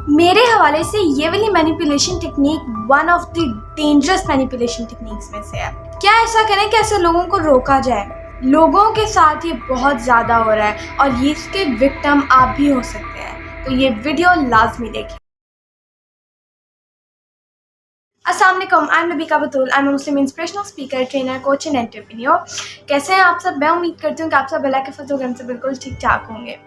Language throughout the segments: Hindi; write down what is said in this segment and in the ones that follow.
मेरे हवाले से ये वाली manipulation technique one of the dangerous manipulation techniques में से है। क्या ऐसा करें कि ऐसे लोगों को रोका जाए? लोगों के साथ ये बहुत ज़्यादा हो रहा है और ये इसके विक्टिम आप भी हो सकते हैं, तो ये वीडियो लाजमी देखें। अस्सलाम वालेकुम, I am Nabika Batool. I am Muslim inspirational speaker, trainer, coach and entrepreneur. कैसे हैं आप सब? मैं उम्मीद करती हूँ कि आप सब अल्लाह के फजल से बिल्कुल ठीक ठाक होंगे।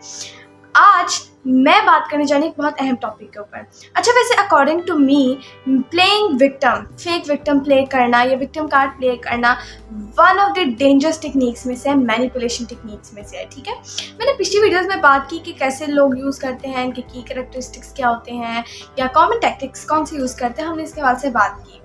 आज मैं बात करने जानी एक बहुत अहम टॉपिक के ऊपर। अच्छा, वैसे according to me playing victim, fake victim play करना या विक्टिम कार्ड प्ले करना one of the dangerous techniques में से है, मैनिपुलेशन टेक्निक्स में से है। ठीक है, मैंने पिछली वीडियोस में बात की कि कैसे लोग यूज़ करते हैं, इनके की कैरेक्टरिस्टिक्स क्या होते हैं या कॉमन टैक्टिक्स कौन से यूज़ करते हैं, हमने इसके हवाले से बात की।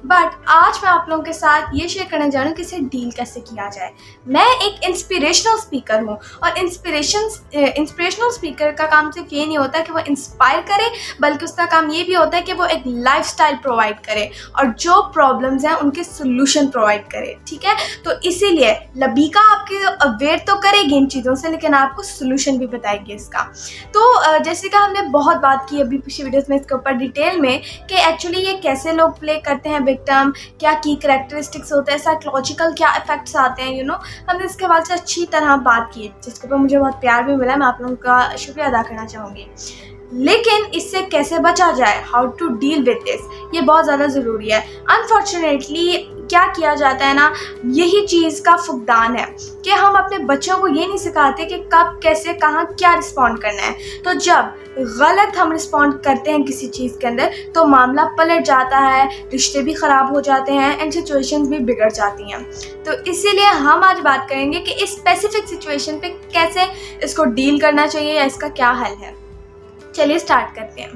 बट आज मैं आप लोगों के साथ ये शेयर करने जा रही हूँ कि इसे डील कैसे किया जाए। मैं एक इंस्पिरेशनल स्पीकर हूँ और इंस्पिरेशनल स्पीकर का काम सिर्फ ये नहीं होता कि वो इंस्पायर करे, बल्कि उसका काम ये भी होता है कि वो एक लाइफस्टाइल प्रोवाइड करे और जो प्रॉब्लम्स हैं उनके सोल्यूशन प्रोवाइड करे। ठीक है, तो इसीलिए लबीका आपके अवेयर तो करेगी इन चीज़ों से, लेकिन आपको सोल्यूशन भी बताएगी इसका। तो जैसे कि हमने बहुत बात की अभी पिछली वीडियोस में इसके ऊपर डिटेल में कि एक्चुअली ये कैसे लोग प्ले करते हैं विक्टिम, क्या की कैरेक्टरिस्टिक्स होते हैं, साइकोलॉजिकल क्या इफेक्ट्स आते हैं, हमने इसके बारे में अच्छी तरह बात की, जिसके ऊपर मुझे बहुत प्यार भी मिला। मैं आप लोगों का शुक्रिया अदा करना चाहूँगी। लेकिन इससे कैसे बचा जाए, how to deal with this, ये बहुत ज़्यादा ज़रूरी है। अनफॉर्चुनेटली क्या किया जाता है ना, यही चीज़ का फुकदान है कि हम अपने बच्चों को ये नहीं सिखाते कि कब, कैसे, कहाँ, क्या रिस्पॉन्ड करना है। तो जब गलत हम रिस्पॉन्ड करते हैं किसी चीज़ के अंदर तो मामला पलट जाता है, रिश्ते भी ख़राब हो जाते हैं एंड सिचुएशंस भी बिगड़ जाती हैं। तो इसीलिए हम आज बात करेंगे कि इस स्पेसिफिक सिचुएशन पे कैसे इसको डील करना चाहिए या इसका क्या हल है। चलिए स्टार्ट करते हैं।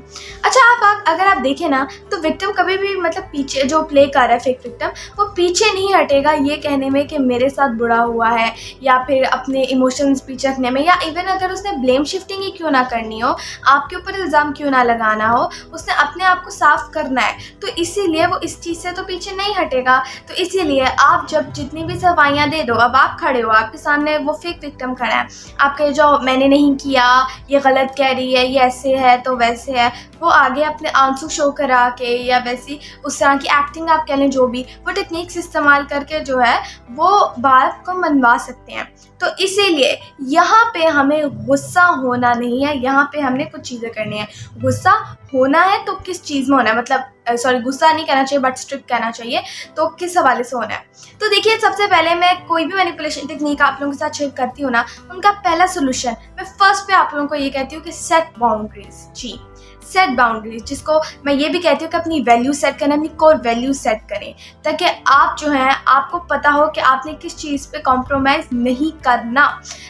अच्छा, अगर आप देखें ना तो विक्टिम कभी भी मतलब पीछे जो प्ले कर रहा है फेक विक्टिम, वो पीछे नहीं हटेगा ये कहने में कि मेरे साथ बुरा हुआ है या फिर अपने इमोशंस पीछे रखने में, या इवन अगर उसने ब्लेम शिफ्टिंग ही क्यों ना करनी हो, आपके ऊपर इल्ज़ाम क्यों ना लगाना हो, उसने अपने आप को साफ करना है। तो इसीलिए वो इस चीज़ से तो पीछे नहीं हटेगा। तो इसीलिए आप जब जितनी भी सफाइयाँ दे दो, अब आप खड़े हो, आपके सामने वो फेक विक्टिम खड़ा है, आपके जो मैंने नहीं किया, ये गलत कह रही है, ये ऐसे है तो वैसे है, वो आगे अपने आंसू शो करा के या वैसी उस तरह की एक्टिंग आप कह लें, जो भी वो टेक्निक्स इस्तेमाल करके जो है वो बात को मनवा सकते हैं। तो इसीलिए यहाँ पे हमें गुस्सा होना नहीं है, यहाँ पे हमने कुछ चीज़ें करनी है। गुस्सा होना है तो किस चीज़ में होना है, मतलब गुस्सा नहीं कहना चाहिए बट स्ट्रिक्ट कहना चाहिए। तो किस हवाले से होना है, तो देखिए, सबसे पहले मैं कोई भी मैनिपुलेशन टेक्निक आप लोगों के साथ शेयर करती हूँ ना, उनका पहला सोल्यूशन मैं फर्स्ट पे आप लोगों को ये कहती हूँ कि सेट बाउंड्रीज। जी, सेट बाउंड्रीज, जिसको मैं ये भी कहती हूँ कि अपनी वैल्यू सेट करें, अपनी कोर वैल्यू सेट करें, ताकि आप जो है आपको पता हो कि आपने किस चीज़ पे कॉम्प्रोमाइज़ नहीं करना।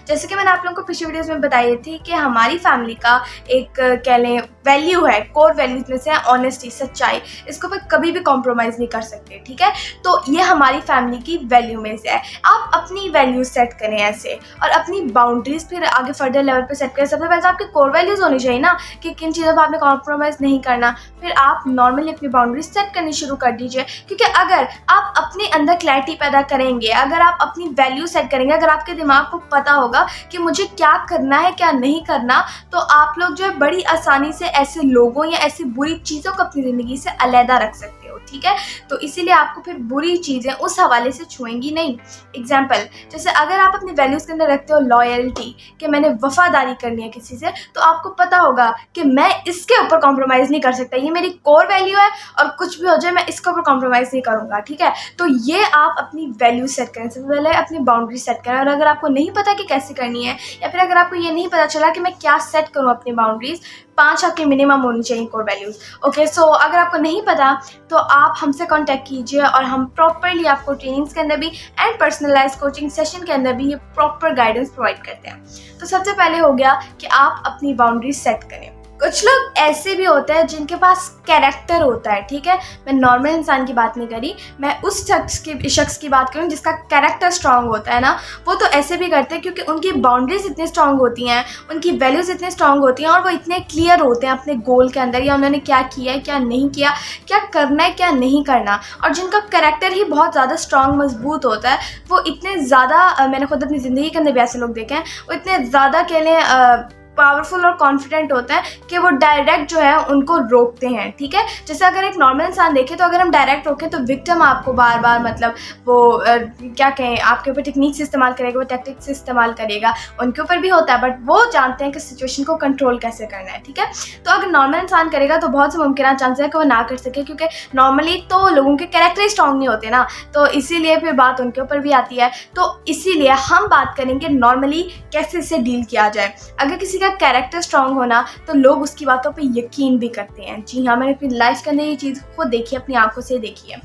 जैसे कि मैंने आप लोगों को पिछली वीडियोस में बताई थी कि हमारी फैमिली का एक कह लें वैल्यू है, कोर वैल्यूज में से है ऑनेस्टी, सच्चाई। इसको पे कभी भी कॉम्प्रोमाइज़ नहीं कर सकते। ठीक है, तो ये हमारी फैमिली की वैल्यू में से है। आप अपनी वैल्यूज सेट करें ऐसे, और अपनी बाउंड्रीज फिर आगे फर्दर लेवल पे सेट करें। सबसे पहले तो आपकी कोर वैल्यूज होनी चाहिए ना कि किन चीज़ों पर आपने कॉम्प्रोमाइज़ नहीं करना। फिर आप नॉर्मली अपनी बाउंड्रीज सेट करनी शुरू कर दीजिए, क्योंकि अगर आप अपने अंदर क्लैरिटी पैदा करेंगे, अगर आप अपनी वैल्यू सेट करेंगे, अगर आपके दिमाग को पता होगा कि मुझे क्या करना है क्या नहीं करना, तो आप लोग जो है बड़ी आसानी से ऐसे लोगों या ऐसी बुरी चीज़ों को अपनी ज़िंदगी से अलहदा रख सकते हो। ठीक है, तो इसीलिए आपको फिर बुरी चीज़ें उस हवाले से छुएंगी नहीं। एग्जाम्पल, जैसे अगर आप अपनी वैल्यूज़ के अंदर रखते हो लॉयल्टी, कि मैंने वफादारी करनी है किसी से, तो आपको पता होगा कि मैं इसके ऊपर कॉम्प्रोमाइज़ नहीं कर सकता, ये मेरी कोर वैल्यू है और कुछ भी हो जाए मैं इसके ऊपर कॉम्प्रोमाइज़ नहीं करूँगा। ठीक है, तो ये आप अपनी वैल्यू सेट करें, सबसे पहले अपनी बाउंड्री सेट करें। और अगर आपको नहीं पता कि कैसे करनी है, या फिर अगर आपको ये नहीं पता चला कि मैं क्या सेट करूँ अपनी बाउंड्रीज, 5 आपके मिनिमम होनी चाहिए कोर वैल्यूज़। ओके, सो अगर आपको नहीं पता तो आप हमसे कांटेक्ट कीजिए और हम प्रॉपरली आपको ट्रेनिंग्स के अंदर भी एंड पर्सनलाइज कोचिंग सेशन के अंदर भी ये प्रॉपर गाइडेंस प्रोवाइड करते हैं। तो सबसे पहले हो गया कि आप अपनी बाउंड्रीज सेट करें। कुछ लोग ऐसे भी होते हैं जिनके पास कैरेक्टर होता है। ठीक है, मैं नॉर्मल इंसान की बात नहीं करी, मैं उस शख्स की बात करूँ जिसका कैरेक्टर स्ट्रांग होता है ना। वो तो ऐसे भी करते हैं क्योंकि उनकी बाउंड्रीज इतनी स्ट्रांग होती हैं, उनकी वैल्यूज़ इतनी स्ट्रांग होती हैं और वो इतने क्लियर होते हैं अपने गोल के अंदर, या उन्होंने क्या किया है क्या नहीं किया, क्या करना है क्या नहीं करना। और जिनका कैरेक्टर ही बहुत ज़्यादा स्ट्रांग मजबूत होता है, वो इतने ज़्यादा, मैंने खुद अपनी ज़िंदगी के अंदर भी ऐसे लोग देखे हैं, वो इतने ज़्यादा कह लें पावरफुल और कॉन्फिडेंट होते हैं कि वो डायरेक्ट जो है उनको रोकते हैं, ठीक है। जैसे अगर एक नॉर्मल इंसान देखे तो अगर हम डायरेक्ट रोकें तो विक्टिम आपको बार बार मतलब वो क्या कहें आपके ऊपर टेक्निक्स इस्तेमाल करेगा, वो टैक्टिक्स इस्तेमाल करेगा, उनके ऊपर भी होता है, बट वो जानते हैं कि सिचुएशन को कंट्रोल कैसे करना है, ठीक है। तो अगर नॉर्मल इंसान करेगा तो बहुत से मुमकिन चांस है कि वो ना कर सके, क्योंकि नॉर्मली तो लोगों के कैरेक्टर स्ट्रॉन्ग नहीं होते ना, तो इसीलिए फिर बात उनके ऊपर भी आती है। तो इसीलिए हम बात करेंगे नॉर्मली कैसे इसे डील किया जाए। अगर किसी का कैरेक्टर स्ट्रॉन्ग होना तो लोग उसकी बातों पे यकीन भी करते हैं। जी हाँ, मैंने अपनी लाइफ के अंदर ये चीज़ खुद देखी, अपनी आंखों से देखी है।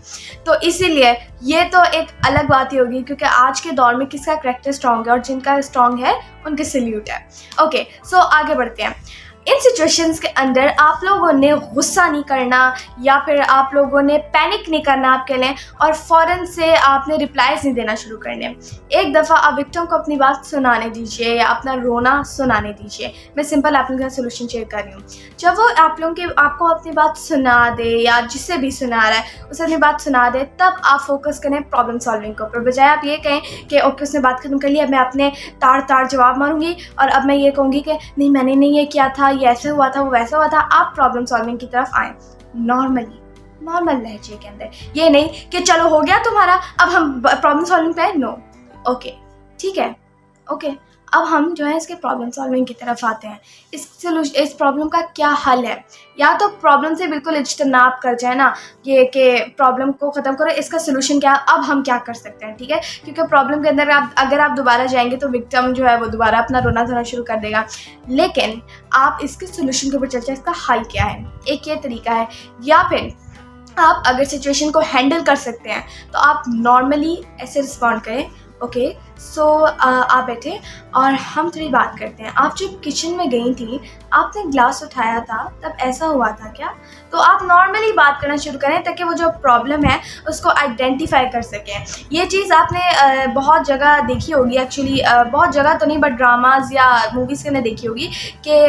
तो इसीलिए ये तो एक अलग बात ही होगी, क्योंकि आज के दौर में किसका कैरेक्टर स्ट्रॉन्ग है और जिनका स्ट्रॉन्ग है उनके सल्यूट है। ओके, सो आगे बढ़ते हैं। इन सिचुएशंस के अंदर आप लोगों ने गुस्सा नहीं करना या फिर आप लोगों ने पैनिक नहीं करना आपके लिए, और फ़ौरन से आपने रिप्लाईज नहीं देना शुरू करने। एक दफ़ा आप विक्टिम को अपनी बात सुनाने दीजिए या अपना रोना सुनाने दीजिए। मैं सिंपल आप लोगों का सोल्यूशन शेयर कर रही हूँ। जब वो आपको अपनी बात सुना दे या जिससे भी सुना रहा है उसे अपनी बात सुना दे, तब आप फोकस करें प्रॉब्लम सॉल्विंग के ऊपर, बजाय आप ये कहें कि ओके उसने बात खत्म कर लिया, अब मैं अपने तार जवाब मारूंगी और अब मैं ये कहूँगी कि नहीं मैंने नहीं ये किया था, ये ऐसे हुआ था, वो वैसा हुआ था। आप प्रॉब्लम सॉल्विंग की तरफ आएँ नॉर्मल लहजे के अंदर, ये नहीं कि चलो हो गया तुम्हारा अब हम प्रॉब्लम सॉल्विंग पे। नो, ओके ठीक है, ओके अब हम जो है इसके प्रॉब्लम सॉल्विंग की तरफ आते हैं। इस प्रॉब्लम का क्या हल है? या तो प्रॉब्लम से बिल्कुल इज्तनाब कर जाए ना, ये कि प्रॉब्लम को ख़त्म करो, इसका सोल्यूशन क्या, अब हम क्या कर सकते हैं, ठीक है। क्योंकि प्रॉब्लम के अंदर अगर आप दोबारा जाएंगे तो विक्टिम जो है वो दोबारा अपना रोना धोना शुरू कर देगा। लेकिन आप इसके सोल्यूशन के ऊपर चर्चा, इसका हल क्या है, एक ये तरीका है। या फिर आप अगर सिचुएशन को हैंडल कर सकते हैं तो आप नॉर्मली ऐसे रिस्पॉन्ड करें, ओके सो आप बैठे और हम थोड़ी बात करते हैं। आप जब किचन में गई थी, आपने ग्लास उठाया था, तब ऐसा हुआ था क्या? तो आप नॉर्मली बात करना शुरू करें ताकि वो जो प्रॉब्लम है उसको आइडेंटिफाई कर सकें। ये चीज़ आपने बहुत जगह देखी होगी, एक्चुअली बहुत जगह तो नहीं बट ड्रामाज या मूवीज़ के अंदर देखी होगी कि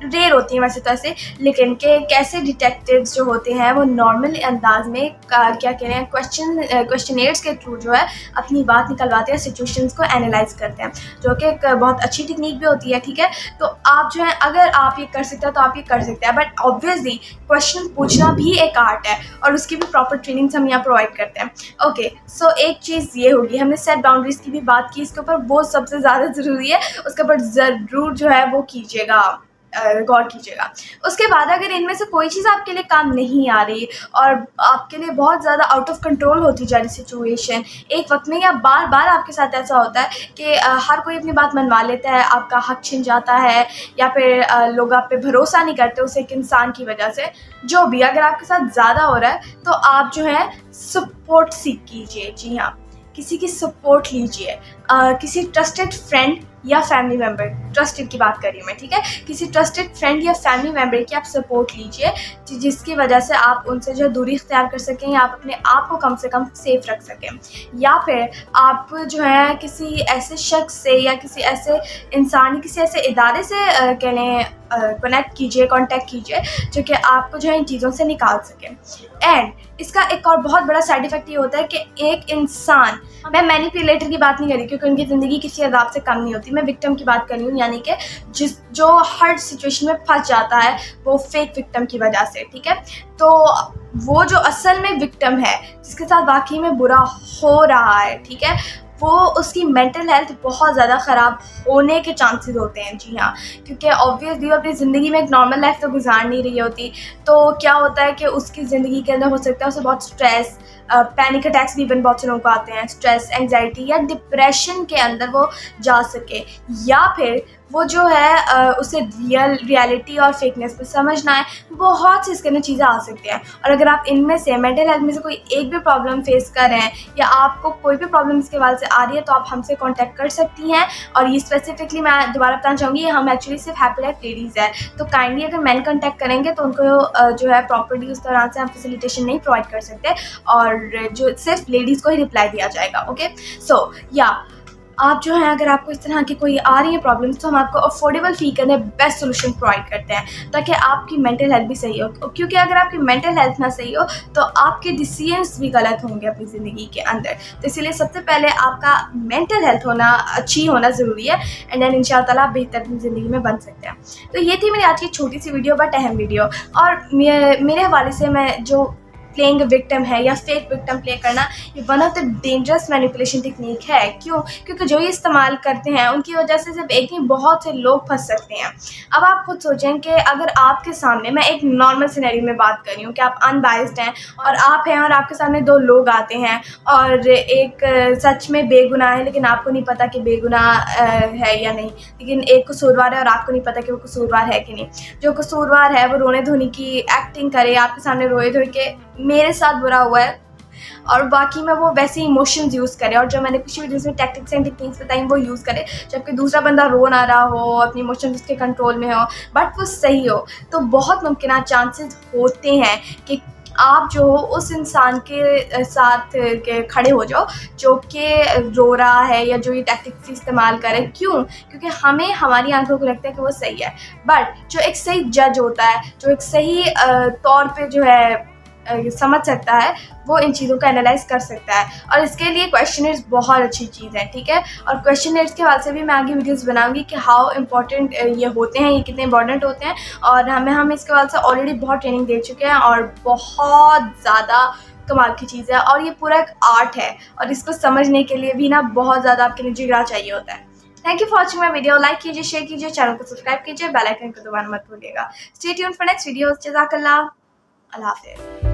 रेयर होती हैं वैसे तो ऐसे, लेकिन कि कैसे डिटेक्टिव्स जो होते हैं वो नॉर्मल अंदाज में क्या कह रहे हैं क्वेश्चनेयर्स के थ्रू जो है अपनी बात निकलवाते हैं, सिचुएशंस को एनालाइज करते हैं, जो कि एक बहुत अच्छी टेक्निक भी होती है, ठीक है। तो आप जो है अगर आप ये कर सकते हैं तो आप ये कर सकते हैं, बट ऑब्वियसली क्वेश्चन पूछना भी एक आर्ट है और उसकी भी प्रॉपर ट्रेनिंग्स हम यहाँ प्रोवाइड करते हैं। ओके सो एक चीज़ ये होगी, हमने सेट बाउंड्रीज की भी बात की, इसके ऊपर वो सबसे ज़्यादा ज़रूरी है, उसके ऊपर ज़रूर जो है वो कीजिएगा, गौर कीजिएगा। उसके बाद अगर इनमें से कोई चीज़ आपके लिए काम नहीं आ रही और आपके लिए बहुत ज़्यादा आउट ऑफ कंट्रोल होती जा रही सिचुएशन एक वक्त में, या बार बार आपके साथ ऐसा होता है कि हर कोई अपनी बात मनवा लेता है, आपका हक छिन जाता है, या फिर लोग आप पे भरोसा नहीं करते उस एक इंसान की वजह से, जो भी अगर आपके साथ ज़्यादा हो रहा है तो आप जो है सपोर्ट सीख कीजिए। जी हाँ, किसी की सपोर्ट लीजिए, किसी ट्रस्टेड फ्रेंड या फैमिली मेम्बर, ट्रस्टेड की बात कर रही हूँ मैं, ठीक है, किसी ट्रस्टेड फ्रेंड या फैमिली मेम्बर की आप सपोर्ट लीजिए, जिसकी वजह से आप उनसे जो दूरी इख्तियार कर सकें या आप अपने आप को कम से कम सेफ रख सकें। या फिर आप जो है किसी ऐसे शख्स से या किसी ऐसे इंसान, किसी ऐसे इदारे से कह लें कनेक्ट कीजिए, कांटेक्ट कीजिए, जो कि आपको जो है इन चीज़ों से निकाल सके। एंड इसका एक और बहुत बड़ा साइड इफ़ेक्ट ये होता है कि एक इंसान, मैं मैनिपुलेटर की बात नहीं कर रही क्योंकि उनकी ज़िंदगी किसी अदाब से कम नहीं होती, मैं विक्टिम की बात कर रही हूँ, यानी कि जो हर सिचुएशन में फंस जाता है वो फेक विक्टिम की वजह से, ठीक है। तो वो जो असल में विक्टिम है, जिसके साथ वाकई में बुरा हो रहा है, ठीक है, वो उसकी मेंटल हेल्थ बहुत ज़्यादा ख़राब होने के चांसेस होते हैं। जी हाँ, क्योंकि ऑब्वियसली वो अपनी ज़िंदगी में एक नॉर्मल लाइफ तो गुजार नहीं रही होती, तो क्या होता है कि उसकी ज़िंदगी के अंदर हो सकता है उसे बहुत स्ट्रेस, पैनिक अटैक्स भी इवन बहुत से लोगों को आते हैं, स्ट्रेस, एंग्जाइटी या डिप्रेशन के अंदर वो जा सके, या फिर वो जो है उसे रियलिटी और फेकनेस में समझना है, बहुत सी इसके अंदर चीज़ें आ सकती हैं। और अगर आप इनमें से मेंटल हेल्थ में से कोई एक भी प्रॉब्लम फेस कर रहे हैं या आपको कोई भी प्रॉब्लम इसके हवाले से आ रही है तो आप हमसे कांटेक्ट कर सकती हैं। और ये स्पेसिफिकली मैं दोबारा बताना चाहूँगी, हम एक्चुअली सिर्फ हैप्पी लाइफ लेडीज़ है, तो काइंडली अगर मैन कांटेक्ट करेंगे तो उनको जो है प्रॉपर्ली उस तरह से हम फैसिलिटेशन नहीं प्रोवाइड कर सकते, और जो सिर्फ लेडीज़ को ही रिप्लाई दिया जाएगा। ओके सो या आप जो है अगर आपको इस तरह की कोई आ रही है प्रॉब्लम्स तो हम आपको अफोर्डेबल फ़ी के अंदर बेस्ट सोल्यूशन प्रोवाइड करते हैं ताकि आपकी मेंटल हेल्थ भी सही हो, क्योंकि अगर आपकी मेंटल हेल्थ ना सही हो तो आपके डिसीजंस भी गलत होंगे अपनी ज़िंदगी के अंदर। तो इसीलिए सबसे पहले आपका मेंटल हेल्थ होना अच्छी होना ज़रूरी है एंड देन इंशाअल्लाह आप बेहतर अपनी ज़िंदगी में बन सकते हैं। तो ये थी मेरी आज की छोटी सी वीडियो बट अहम वीडियो, और मेरे हवाले से मैं जो प्लेइंग विक्टिम है या फेक विक्टिम प्ले करना, ये one of the dangerous manipulation technique है। क्यों? क्योंकि जो ये इस्तेमाल करते हैं उनकी वजह से सिर्फ एक नहीं बहुत से लोग फंस सकते हैं। अब आप खुद सोचें कि अगर आपके सामने, मैं एक नॉर्मल सिनेरियो में बात कर रही हूँ कि आप अनबाइस्ड हैं और आप हैं और आपके सामने दो लोग आते हैं और एक सच में बेगुनाह है लेकिन आपको नहीं पता कि बेगुनाह है या नहीं, लेकिन एक कसूरवार है और आपको नहीं पता कि वो कसूरवार है कि नहीं। जो कसूरवार है वो रोने धोने की एक्टिंग करे, आपके सामने रोए धोए के मेरे साथ बुरा हुआ है, और बाकी में वो वैसे इमोशंस यूज़ करे और जो मैंने पिछली वीडियोस में टैक्टिक्स एंड टेक्निक्स बताई वो यूज़ करे, जबकि दूसरा बंदा रो ना रहा हो, अपनी इमोशंस उसके कंट्रोल में हो बट वो सही हो, तो बहुत मुमकिन चांसेस होते हैं कि आप जो हो उस इंसान के साथ के खड़े हो जाओ जो कि रो रहा है या जो ये टैक्टिक्स इस्तेमाल करे। क्यों? क्योंकि हमें हमारी आंखों को लगता है कि वो सही है, बट जो एक सही जज होता है, जो एक सही तौर पे जो है समझ सकता है, वो इन चीज़ों को एनालाइज कर सकता है, और इसके लिए क्वेश्चनर्स बहुत अच्छी चीज़ है, ठीक है। और क्वेश्चनर्स के हवाले से भी मैं आगे वीडियोस बनाऊंगी कि हाउ इम्पोर्टेंट ये होते हैं, ये कितने इंपॉर्टेंट होते हैं, और हम इसके हवाले से ऑलरेडी बहुत ट्रेनिंग दे चुके हैं और बहुत ज़्यादा कमाल की चीज़ है, और ये पूरा एक आर्ट है और इसको समझने के लिए भी ना बहुत ज़्यादा आपके लिए जिगरा चाहिए होता है। Thank you for watching my video. Like कीजिए, शेयर कीजिए, चैनल को सब्सक्राइब कीजिए, बेल आइकन को दबाना मत भूलिएगा। Stay tuned for next video. जज़ाकल्लाह। अल्लाह हाफ़िज़।